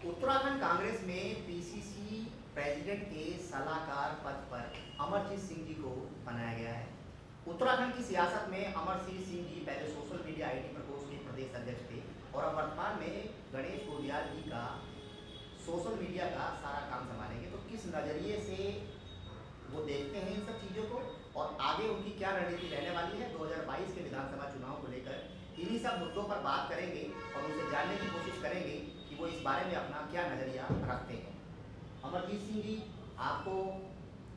उत्तराखंड कांग्रेस में PCC president के सलाहकार पद पर अमरजीत सिंह जी को बनाया गया है। उत्तराखंड की सियासत में अमरजीत सिंह जी पहले सोशल मीडिया आईटी प्रकोष्ठ के प्रदेश अध्यक्ष थे और अब वर्तमान में गणेश गोदियाल जी का सोशल मीडिया का सारा काम संभालेंगे। तो किस नज़रिए से वो देखते हैं इन सब चीज़ों को और आगे उनकी क्या रणनीति रहने वाली है 2022 के विधानसभा चुनाव को लेकर, इन्हीं सब मुद्दों पर बात करेंगे और उनसे जानने की कोशिश करेंगे कि वो इस बारे में अपना क्या नज़रिया रखते हैं। अमरजीत सिंह जी, आपको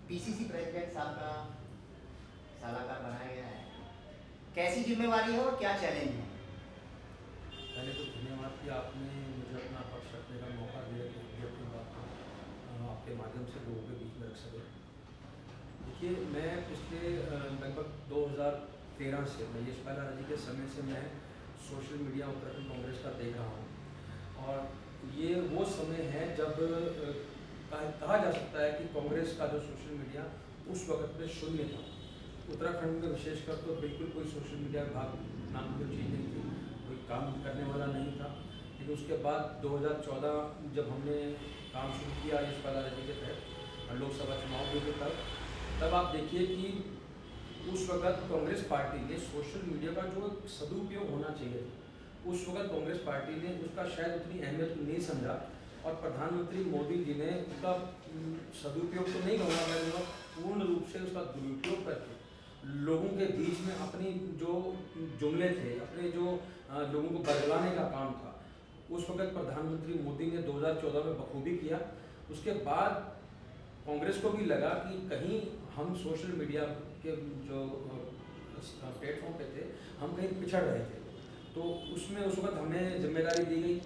पीसीसी प्रेसिडेंट साहब का सलाहकार बनाया गया है, कैसी जिम्मेवारी है और क्या चैलेंज है? पहले तो धन्यवाद कि आपने मुझे अपना पक्ष रखने का मौका दिया कि मुझे अपनी बात को आपके माध्यम से लोगों के बीच में रख सके। देखिए, मैं पिछले लगभग 2013 से यशपाल आर्य जी के समय से मैं सोशल मीडिया उत्तराखंड कांग्रेस का देख रहा हूँ और ये वो समय है जब कहा जा सकता है कि कांग्रेस का जो सोशल मीडिया उस वक्त में शून्य था। उत्तराखंड में विशेषकर तो बिल्कुल कोई सोशल मीडिया विभाग नाम की चीज़ नहीं थी, कोई काम करने वाला नहीं था। लेकिन उसके बाद 2014 जब हमने काम शुरू किया यशपाल आर्य जी के तहत लोकसभा चुनाव भी थे, तब आप देखिए कि उस वक्त कांग्रेस पार्टी ने सोशल मीडिया का जो सदुपयोग होना चाहिए था, उस वक्त कांग्रेस पार्टी ने उसका शायद उतनी अहमियत नहीं समझा और प्रधानमंत्री मोदी जी ने उसका सदुपयोग तो नहीं कहूँगा मैं, पूर्ण रूप से उसका दुरुपयोग करके लोगों के बीच में अपनी जो जुमले थे, अपने जो लोगों को बदलाने का काम था, उस वक्त प्रधानमंत्री मोदी ने 2014 में बखूबी किया। उसके बाद कांग्रेस को भी लगा कि कहीं हम सोशल मीडिया के जो प्लेटफॉर्म पे थे, हम कहीं पिछड़ रहे थे, तो उसमें उस वक्त हमें जिम्मेदारी दी गई।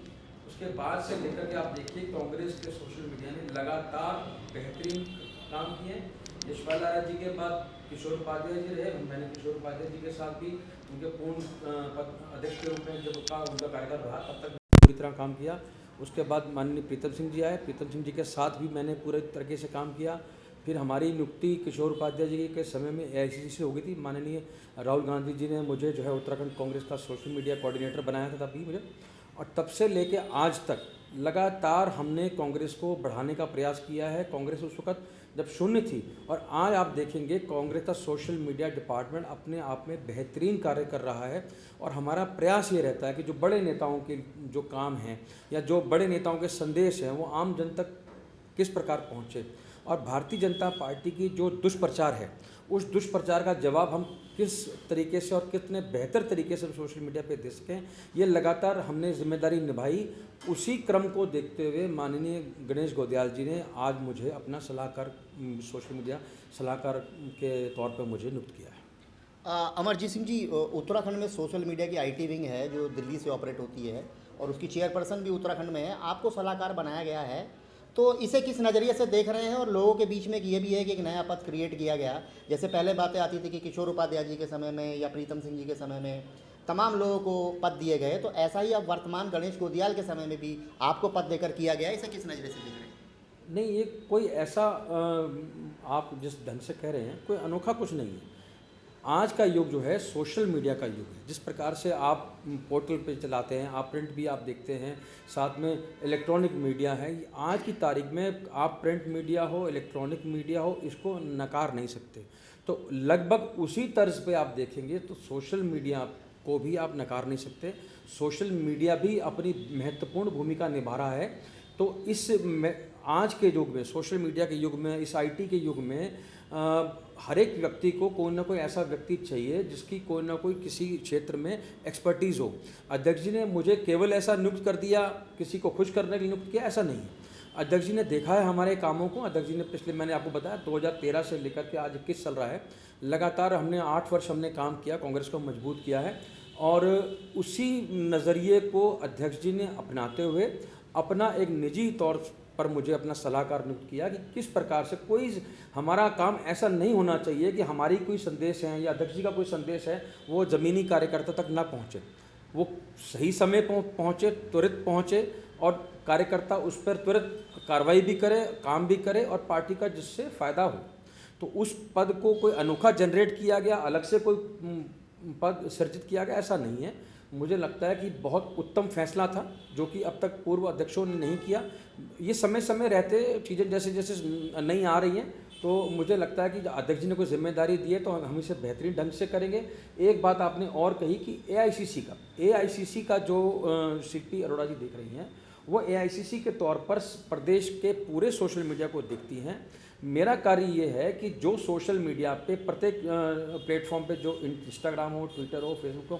उसके बाद से लेकर के आप देखिए कांग्रेस के सोशल मीडिया ने लगातार बेहतरीन काम किए। यशपाल आर्य जी के बाद किशोर उपाध्याय जी रहे, मैंने किशोर उपाध्याय जी के साथ भी उनके पूर्ण अध्यक्ष के रूप में जब उनका कार्यकाल रहा तब तक पूरी तरह काम किया। उसके बाद माननीय प्रीतम सिंह जी आए, प्रीतम सिंह जी के साथ भी मैंने पूरे तरीके से काम किया। फिर हमारी नियुक्ति किशोर उपाध्याय जी के समय में एआईसीसी से हो गई थी। माननीय राहुल गांधी जी ने मुझे जो है उत्तराखंड कांग्रेस का सोशल मीडिया कोऑर्डिनेटर बनाया था तभी मुझे, और तब से लेके आज तक लगातार हमने कांग्रेस को बढ़ाने का प्रयास किया है। कांग्रेस उस वक्त जब शून्य थी और आज आप देखेंगे कांग्रेस का सोशल मीडिया डिपार्टमेंट अपने आप में बेहतरीन कार्य कर रहा है। और हमारा प्रयास ये रहता है कि जो बड़े नेताओं के जो काम हैं या जो बड़े नेताओं के संदेश हैं वो आम जन तक किस प्रकार पहुँचे, और भारतीय जनता पार्टी की जो दुष्प्रचार है उस दुष्प्रचार का जवाब हम किस तरीके से और कितने बेहतर तरीके से सोशल मीडिया पे दे सकें, ये लगातार हमने जिम्मेदारी निभाई। उसी क्रम को देखते हुए माननीय गणेश गोदियाल जी ने आज मुझे अपना सलाहकार, सोशल मीडिया सलाहकार के तौर पर मुझे नियुक्त किया है। अमरजीत सिंह जी, उत्तराखंड में सोशल मीडिया की आईटी विंग है जो दिल्ली से ऑपरेट होती है और उसकी चेयरपर्सन भी उत्तराखंड में है, आपको सलाहकार बनाया गया है, तो इसे किस नज़रिए से देख रहे हैं? और लोगों के बीच में ये भी है कि एक नया पद क्रिएट किया गया, जैसे पहले बातें आती थी कि किशोर उपाध्याय जी के समय में या प्रीतम सिंह जी के समय में तमाम लोगों को पद दिए गए, तो ऐसा ही अब वर्तमान गणेश गोदियाल के समय में भी आपको पद देकर किया गया, इसे किस नज़रिए से देख रहे हैं? नहीं, ये कोई ऐसा आप जिस ढंग से कह रहे हैं कोई अनोखा कुछ नहीं है। आज का युग जो है सोशल मीडिया का युग है। जिस प्रकार से आप पोर्टल पे चलाते हैं, आप प्रिंट भी आप देखते हैं, साथ में इलेक्ट्रॉनिक मीडिया है, आज की तारीख में आप प्रिंट मीडिया हो, इलेक्ट्रॉनिक मीडिया हो, इसको नकार नहीं सकते। तो लगभग उसी तर्ज पे आप देखेंगे तो सोशल मीडिया को भी आप नकार नहीं सकते। सोशल मीडिया भी अपनी महत्वपूर्ण भूमिका निभा रहा है। तो आज के युग में, सोशल मीडिया के युग में, इस आईटी के युग में हर एक व्यक्ति को कोई ना कोई ऐसा व्यक्ति चाहिए जिसकी कोई ना कोई किसी क्षेत्र में एक्सपर्टीज़ हो। अध्यक्ष जी ने मुझे केवल ऐसा नियुक्त कर दिया, किसी को खुश करने के लिए नियुक्त किया, ऐसा नहीं है। अध्यक्ष जी ने देखा है हमारे कामों को। अध्यक्ष जी ने पिछले, मैंने आपको बताया 2013 से लेकर के आज 21 चल रहा है, लगातार हमने 8 वर्ष हमने काम किया, कांग्रेस को मजबूत किया है। और उसी नज़रिए को अध्यक्ष जी ने अपनाते हुए अपना एक निजी तौर पर मुझे अपना सलाहकार नियुक्त किया कि किस प्रकार से कोई हमारा काम ऐसा नहीं होना चाहिए कि हमारी कोई संदेश है या अध्यक्ष जी का कोई संदेश है वो ज़मीनी कार्यकर्ता तक ना पहुँचे, वो सही समय पहुँचे, त्वरित पहुँचे और कार्यकर्ता उस पर त्वरित कार्रवाई भी करे, काम भी करे और पार्टी का जिससे फ़ायदा हो। तो उस पद को कोई अनोखा जनरेट किया गया, अलग से कोई पद सृजित किया गया, ऐसा नहीं है। मुझे लगता है कि बहुत उत्तम फैसला था, जो कि अब तक पूर्व अध्यक्षों ने नहीं किया। ये समय समय रहते चीज़ें जैसे जैसे नई आ रही हैं, तो मुझे लगता है कि अध्यक्ष जी ने कोई जिम्मेदारी दी है तो हम इसे बेहतरीन ढंग से करेंगे। एक बात आपने और कही कि एआईसीसी का जो शिल्पी अरोड़ा जी देख रही हैं, वो एआईसीसी के तौर पर प्रदेश के पूरे सोशल मीडिया को देखती हैं। मेरा कार्य ये है कि जो सोशल मीडिया पे प्रत्येक प्लेटफॉर्म पे, जो इंस्टाग्राम हो, ट्विटर हो, फेसबुक हो,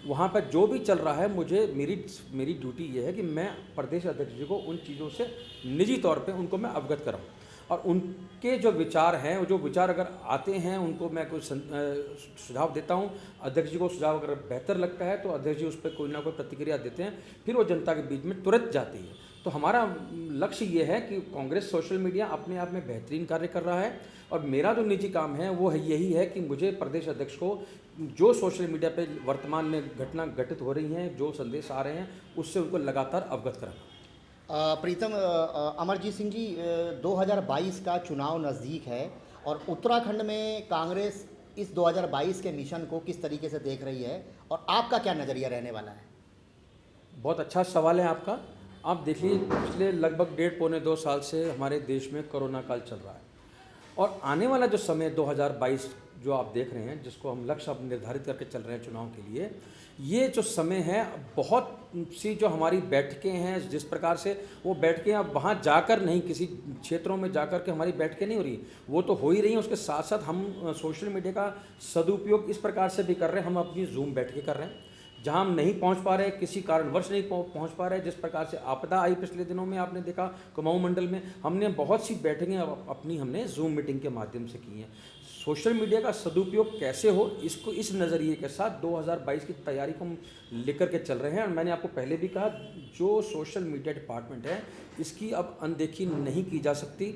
वहाँ पर जो भी चल रहा है, मेरी ड्यूटी ये है कि मैं प्रदेश अध्यक्ष जी को उन चीज़ों से निजी तौर पे उनको मैं अवगत कराऊँ, और उनके जो विचार हैं, जो विचार अगर आते हैं उनको मैं कुछ सुझाव देता हूं। अध्यक्ष जी को सुझाव अगर बेहतर लगता है तो अध्यक्ष जी उस पर कोई ना कोई प्रतिक्रिया देते हैं, फिर वो जनता के बीच में तुरंत जाती है। तो हमारा लक्ष्य ये है कि कांग्रेस सोशल मीडिया अपने आप में बेहतरीन कार्य कर रहा है, और मेरा जो निजी काम है वो यही है कि मुझे प्रदेश अध्यक्ष को जो सोशल मीडिया पे वर्तमान में घटना घटित हो रही हैं, जो संदेश आ रहे हैं, उससे उनको लगातार अवगत कराना। प्रीतम, अमरजीत सिंह जी, 2022 का चुनाव नज़दीक है और उत्तराखंड में कांग्रेस इस 2022 के मिशन को किस तरीके से देख रही है और आपका क्या नज़रिया रहने वाला है? बहुत अच्छा सवाल है आपका। आप देखिए, पिछले लगभग 1.5-2 साल से हमारे देश में कोरोना काल चल रहा है, और आने वाला जो समय 2022 जो आप देख रहे हैं, जिसको हम लक्ष्य अब निर्धारित करके चल रहे हैं चुनाव के लिए, ये जो समय है, बहुत सी जो हमारी बैठकें हैं, जिस प्रकार से वो बैठकें अब वहाँ जाकर नहीं, किसी क्षेत्रों में जाकर के हमारी बैठकें नहीं हो रही, वो तो हो ही रही हैं। उसके साथ साथ हम सोशल मीडिया का सदुपयोग इस प्रकार से भी कर रहे हैं, हम अपनी जूम बैठकें कर रहे हैं, जहाँ हम नहीं पहुँच पा रहे, किसी कारणवश नहीं पहुँच पा रहे। जिस प्रकार से आपदा आई पिछले दिनों में, आपने देखा कुमाऊं मंडल में, हमने बहुत सी बैठकें अपनी हमने जूम मीटिंग के माध्यम से की हैं। सोशल मीडिया का सदुपयोग कैसे हो, इसको इस नज़रिए के साथ 2022 की तैयारी को हम लेकर के चल रहे हैं। और मैंने आपको पहले भी कहा, जो सोशल मीडिया डिपार्टमेंट है, इसकी अब अनदेखी नहीं की जा सकती,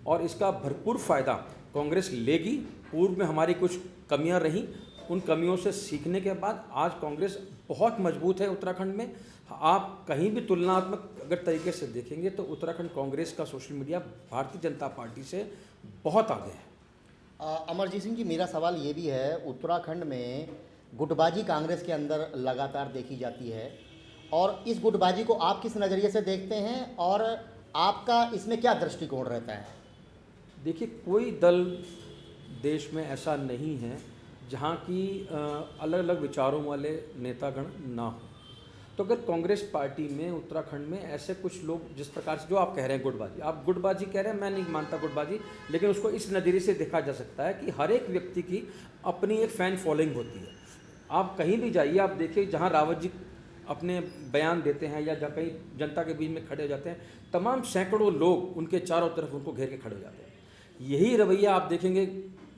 और इसका भरपूर फ़ायदा कांग्रेस लेगी। पूर्व में हमारी कुछ कमियां रहीं, उन कमियों से सीखने के बाद आज कांग्रेस बहुत मजबूत है उत्तराखंड में। आप कहीं भी तुलनात्मक अगर तरीके से देखेंगे तो उत्तराखंड कांग्रेस का social media Bharatiya Janata party से बहुत आगे है। अमरजीत सिंह जी, मेरा सवाल ये भी है, उत्तराखंड में गुटबाजी कांग्रेस के अंदर लगातार देखी जाती है, और इस गुटबाजी को आप किस नज़रिए से देखते हैं और आपका इसमें क्या दृष्टिकोण रहता है? देखिए, कोई दल देश में ऐसा नहीं है जहाँ की अलग अलग विचारों वाले नेतागण ना हो। तो अगर कांग्रेस पार्टी में उत्तराखंड में ऐसे कुछ लोग, जिस प्रकार से जो आप कह रहे हैं गुटबाजी, आप गुटबाजी कह रहे हैं, मैं नहीं मानता गुटबाजी, लेकिन उसको इस नज़रिए से देखा जा सकता है कि हर एक व्यक्ति की अपनी एक फ़ैन फॉलोइंग होती है। आप कहीं भी जाइए, आप देखिए, जहाँ रावत जी अपने बयान देते हैं या जहाँ कहीं जनता के बीच में खड़े हो जाते हैं, तमाम सैकड़ों लोग उनके चारों तरफ उनको घेर के खड़े हो जाते हैं। यही रवैया आप देखेंगे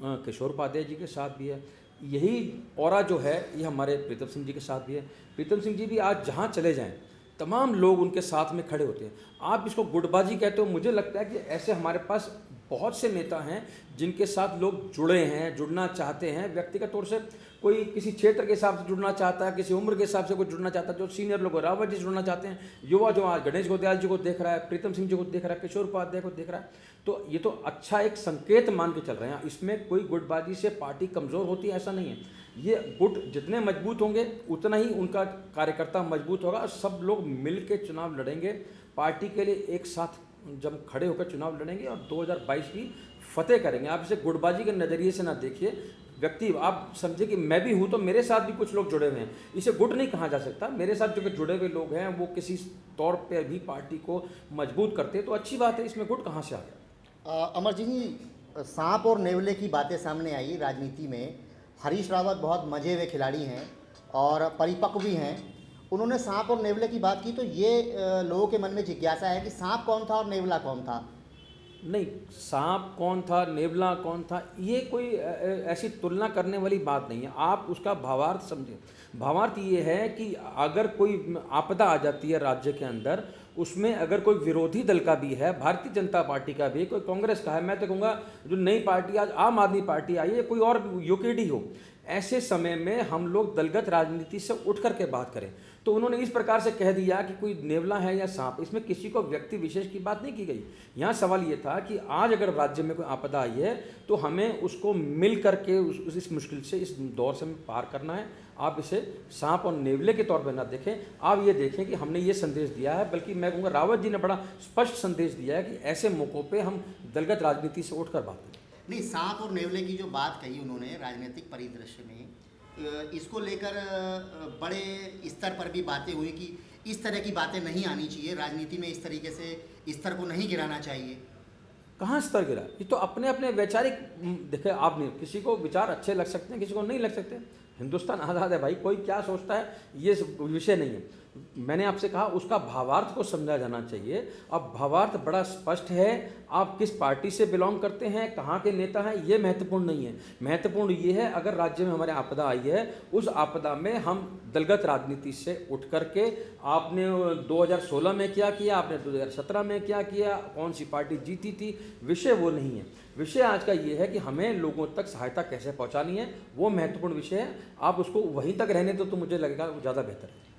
किशोर उपाध्याय जी के साथ भी है, यही औरा जो है ये हमारे प्रीतम सिंह जी के साथ भी है। प्रीतम सिंह जी भी आज जहाँ चले जाएं, तमाम लोग उनके साथ में खड़े होते हैं। आप इसको गुटबाजी कहते हो, मुझे लगता है कि ऐसे हमारे पास बहुत से नेता हैं जिनके साथ लोग जुड़े हैं, जुड़ना चाहते हैं। व्यक्तिगत तौर से कोई किसी क्षेत्र के हिसाब से जुड़ना चाहता है, किसी उम्र के हिसाब से कोई जुड़ना चाहता है, जो सीनियर लोग रावत जी जुड़ना चाहते हैं, युवा जो आज गणेश गोदयाल जी को देख रहा है, प्रीतम सिंह जी को देख रहा है, किशोर उपाध्याय को देख रहा है, तो ये तो अच्छा एक संकेत मान के चल रहे हैं। इसमें कोई गुटबाजी से पार्टी कमज़ोर होती है ऐसा नहीं है। ये गुट जितने मजबूत होंगे उतना ही उनका कार्यकर्ता मजबूत होगा, और सब लोग मिल के चुनाव लड़ेंगे, पार्टी के लिए एक साथ जब खड़े होकर चुनाव लड़ेंगे और 2022 की फतेह करेंगे। आप इसे गुटबाजी के नज़रिए से ना देखिए। व्यक्ति आप समझे कि मैं भी हूँ तो मेरे साथ भी कुछ लोग जुड़े हुए हैं, इसे गुट नहीं कहा जा सकता। मेरे साथ जो जुड़े हुए लोग हैं वो किसी तौर पे भी पार्टी को मजबूत करते हैं, तो अच्छी बात है, इसमें गुट कहाँ से आ गया। अमरजीत जी, सांप और नेवले की बातें सामने आई राजनीति में। हरीश रावत बहुत मजे हुए खिलाड़ी हैं और परिपक्व भी हैं। उन्होंने सांप और नेवले की बात की, तो ये लोगों के मन में जिज्ञासा है कि सांप कौन था और नेवला कौन था। नहीं, सांप कौन था, नेवला कौन था, ये कोई ऐसी तुलना करने वाली बात नहीं है। आप उसका भावार्थ समझें। भावार्थ ये है कि अगर कोई आपदा आ जाती है राज्य के अंदर, उसमें अगर कोई विरोधी दल का भी है, भारतीय जनता पार्टी का भी, कोई कांग्रेस का है, मैं तो कहूँगा जो नई पार्टी आज आम आदमी पार्टी आई है, कोई और यूकेडी हो, ऐसे समय में हम लोग दलगत राजनीति से उठ करके बात करें। तो उन्होंने इस प्रकार से कह दिया कि कोई नेवला है या सांप, इसमें किसी को व्यक्ति विशेष की बात नहीं की गई। यहाँ सवाल ये था कि आज अगर राज्य में कोई आपदा आई है तो हमें उसको मिल करके इस मुश्किल से, इस दौर से पार करना है। आप इसे सांप और नेवले के तौर पर ना देखें, आप ये देखें कि हमने ये संदेश दिया है, बल्कि मैं कहूँगा रावत जी ने बड़ा स्पष्ट संदेश दिया है कि ऐसे मौक़ों पर हम दलगत राजनीति से उठ कर बात करें। नहीं, सांप और नेवले की जो बात कही उन्होंने राजनीतिक परिदृश्य में, इसको लेकर बड़े स्तर पर भी बातें हुई कि इस तरह की बातें नहीं आनी चाहिए राजनीति में, इस तरीके से स्तर को नहीं गिराना चाहिए। कहाँ स्तर गिरा? ये तो अपने अपने वैचारिक, देखिए आप नहीं, किसी को विचार अच्छे लग सकते हैं, किसी को नहीं लग सकते। हिंदुस्तान आज़ाद है भाई, कोई क्या सोचता है ये विषय नहीं है। मैंने आपसे कहा उसका भावार्थ को समझा जाना चाहिए। अब भावार्थ बड़ा स्पष्ट है, आप किस पार्टी से बिलोंग करते हैं, कहाँ के नेता हैं, ये महत्वपूर्ण नहीं है। महत्वपूर्ण ये है अगर राज्य में हमारे आपदा आई है, उस आपदा में हम दलगत राजनीति से उठ करके, आपने 2016 में क्या किया, आपने 2017 में क्या किया, कौन सी पार्टी जीती थी, विषय वो नहीं है। विषय आज का ये है कि हमें लोगों तक सहायता कैसे पहुंचानी है, वो महत्वपूर्ण विषय है। आप उसको वहीं तक रहने दो तो मुझे लगेगा वो ज़्यादा बेहतर है।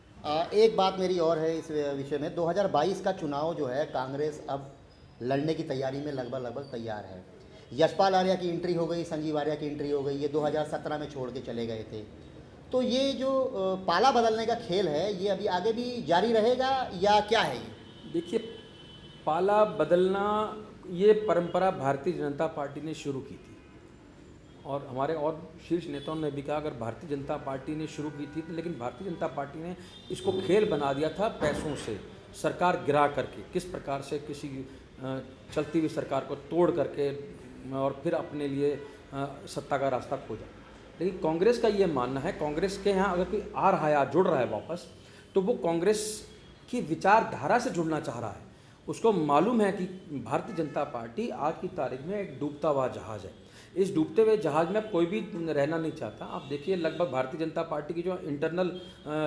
एक बात मेरी और है इस विषय में, 2022 का चुनाव जो है कांग्रेस अब लड़ने की तैयारी में लगभग तैयार है। यशपाल आर्या की एंट्री हो गई, संजीव आर्या की एंट्री हो गई, ये 2017 में छोड़ के चले गए थे। तो ये जो पाला बदलने का खेल है, ये अभी आगे भी जारी रहेगा या क्या है ये? देखिए, पाला बदलना ये परंपरा भारतीय जनता पार्टी ने शुरू की थी, और हमारे और शीर्ष नेताओं ने भी कहा अगर भारतीय जनता पार्टी ने शुरू की थी, लेकिन भारतीय जनता पार्टी ने इसको खेल बना दिया था पैसों से, सरकार गिरा करके, किस प्रकार से किसी चलती हुई सरकार को तोड़ करके और फिर अपने लिए सत्ता का रास्ता खोजा। लेकिन कांग्रेस का ये मानना है, कांग्रेस के यहाँ अगर कोई आ रहा है या जुड़ रहा है वापस, तो वो कांग्रेस की विचारधारा से जुड़ना चाह रहा है। उसको मालूम है कि भारतीय जनता पार्टी आज की तारीख में एक डूबता हुआ जहाज़ है। इस डूबते हुए जहाज़ में अब कोई भी रहना नहीं चाहता। आप देखिए, लगभग भारतीय जनता पार्टी की जो इंटरनल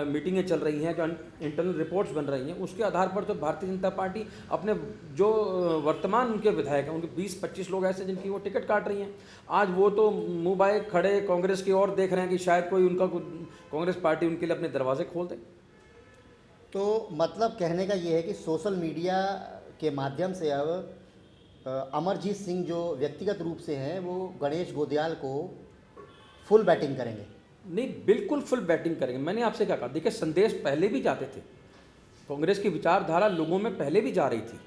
मीटिंगें चल रही हैं, जो इंटरनल रिपोर्ट्स बन रही हैं, उसके आधार पर तो भारतीय जनता पार्टी अपने जो वर्तमान उनके विधायक हैं, उनके 20-25 लोग ऐसे जिनकी वो टिकट काट रही हैं, आज वो तो मुँह बाए खड़े कांग्रेस की ओर देख रहे हैं कि शायद कोई उनका कांग्रेस पार्टी उनके लिए अपने दरवाजे खोल दे। तो मतलब कहने का ये है कि सोशल मीडिया के माध्यम से अब अमरजीत सिंह जो व्यक्तिगत रूप से हैं, वो गणेश गोदयाल को फुल बैटिंग करेंगे? नहीं, बिल्कुल फुल बैटिंग करेंगे। मैंने आपसे क्या कहा, देखिए संदेश पहले भी जाते थे, कांग्रेस की विचारधारा लोगों में पहले भी जा रही थी।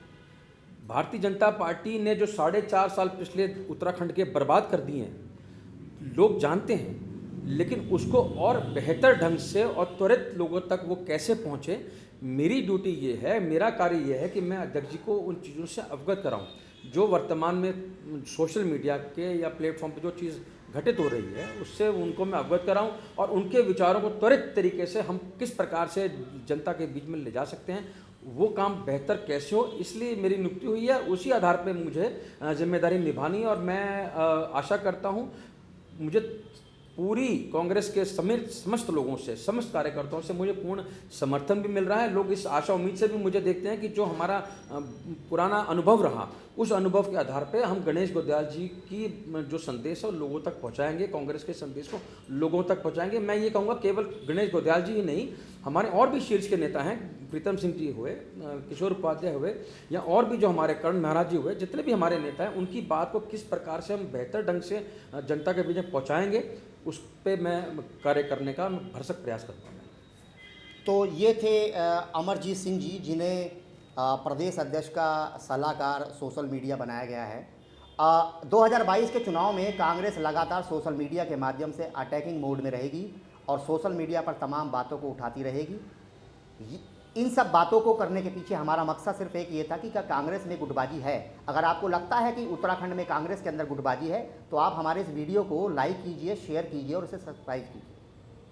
भारतीय जनता पार्टी ने जो 4.5 साल पिछले उत्तराखंड के बर्बाद कर दिए हैं, लोग जानते हैं, लेकिन उसको और बेहतर ढंग से और त्वरित लोगों तक वो कैसे पहुँचे, मेरी ड्यूटी ये है, मेरा कार्य ये है कि मैं अध्यक्ष जी को उन चीज़ों से अवगत कराऊं जो वर्तमान में सोशल मीडिया के या प्लेटफॉर्म पर जो चीज़ घटित हो रही है, उससे उनको मैं अवगत कराऊं, और उनके विचारों को त्वरित तरीके से हम किस प्रकार से जनता के बीच में ले जा सकते हैं, वो काम बेहतर कैसे हो, इसलिए मेरी नियुक्ति हुई है। उसी आधार पर मुझे जिम्मेदारी निभानी है, और मैं आशा करता हूँ मुझे पूरी कांग्रेस के समस्त लोगों से, समस्त कार्यकर्ताओं से मुझे पूर्ण समर्थन भी मिल रहा है। लोग इस आशा उम्मीद से भी मुझे देखते हैं कि जो हमारा पुराना अनुभव रहा, उस अनुभव के आधार पे हम गणेश गोदयाल जी की जो संदेश है लोगों तक पहुंचाएंगे, कांग्रेस के संदेश को लोगों तक पहुंचाएंगे। मैं ये कहूँगा केवल गणेश गोदयाल जी ही नहीं, हमारे और भी शीर्ष के नेता हैं, प्रीतम सिंह जी हुए, किशोर उपाध्याय हुए, या और भी जो हमारे कर्ण महाराज जी हुए, जितने भी हमारे नेता हैं, उनकी बात को किस प्रकार से हम बेहतर ढंग से जनता के बीच में पहुँचाएँगे, उस पर मैं कार्य करने का भरसक प्रयास करता हूँ। तो ये थे अमरजीत सिंह जी, जिन्हें प्रदेश अध्यक्ष का सलाहकार सोशल मीडिया बनाया गया है। 2022 के चुनाव में कांग्रेस लगातार सोशल मीडिया के माध्यम से अटैकिंग मोड में रहेगी और सोशल मीडिया पर तमाम बातों को उठाती रहेगी। इन सब बातों को करने के पीछे हमारा मकसद सिर्फ एक ये था कि क्या कांग्रेस में गुटबाजी है। अगर आपको लगता है कि उत्तराखंड में कांग्रेस के अंदर गुटबाजी है, तो आप हमारे इस वीडियो को लाइक कीजिए, शेयर कीजिए और इसे सब्सक्राइब कीजिए।